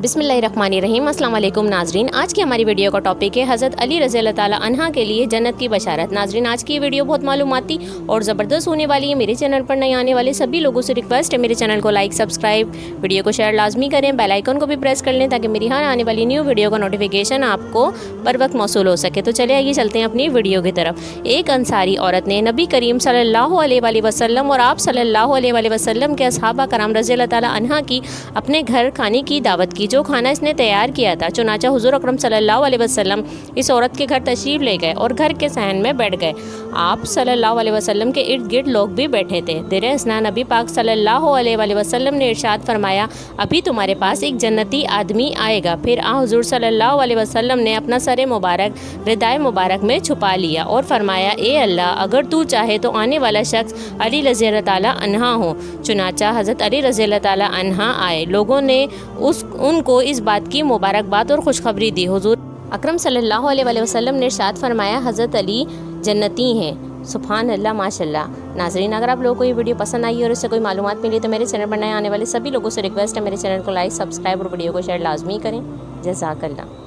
बिस्मिल्लाहिर्रहमानिर्रहीम। अस्सलाम वालेकुम नाजरीन, आज की हमारी वीडियो का टॉपिक है हज़रत अली रज़ी अल्लाह ताला अन्हा के लिए जन्नत की बशारत। नाजरीन, आज की वीडियो बहुत मालूमाती और ज़बरदस्त होने वाली है। मेरे चैनल पर नए आने वाले सभी लोगों से रिक्वेस्ट है मेरे चैनल को लाइक, सब्सक्राइब, वीडियो को शेयर लाजमी करें, बेल आइकन को भी प्रेस कर लें ताकि मेरी हर आने वाली न्यू वीडियो का नोटिफिकेशन आपको बर वक्त मौसूल हो सके। तो चलिए आइए चलते हैं अपनी वीडियो की तरफ। एक अंसारी औरत ने नबी करीम सल्लल्लाहु अलैहि वसल्लम और आप सल्लल्लाहु अलैहि वसल्लम के असहाबा कराम रज़ी अल्लाह ताला अन्हा की अपने घर खाने की दावत की। जो खाना इसने तैयार किया था, चुनाचा हुज़ूर अकरम सल्लल्लाहु अलैहि वसल्लम इस औरत के घर तशरीफ़ ले गए और घर के सहन में बैठ गए। आप सल्लल्लाहु अलैहि वसल्लम के इर्द गिर्द लोग भी बैठे थे। देर असना नबी पाक सल्लल्लाहु अलैहि वसल्लम ने इरशाद फरमाया, अभी तुम्हारे पास एक जन्नती आदमी आएगा। फिर हुज़ूर सल्लल्लाहु अलैहि वसल्लम ने अपना सर मुबारक रिदाए मुबारक में छुपा लिया और फरमाया, ए अल्लाह, अगर तू चाहे तो आने वाला शख्स अली रज़ी अल्लाह ताला अन्हा हो। चुनाचा हज़रत अली रज़ी अल्लाह ताला अन्हा आए। लोगों ने उनको इस बात की मुबारकबाद और खुशखबरी दी। हुज़ूर अकरम सल्लल्लाहु अलैहि वसल्लम ने इरशाद फरमाया, हज़रत अली जन्नती हैं। सुभान अल्लाह, माशाल्लाह। नाज़रीन, अगर आप लोगों को ये वीडियो पसंद आई और इससे कोई मालूमात मिली तो मेरे चैनल पर नए आने वाले सभी लोगों से रिक्वेस्ट है मेरे चैनल को लाइक, सब्सक्राइब और वीडियो को शेयर लाजमी करें। जज़ाकल्लाह।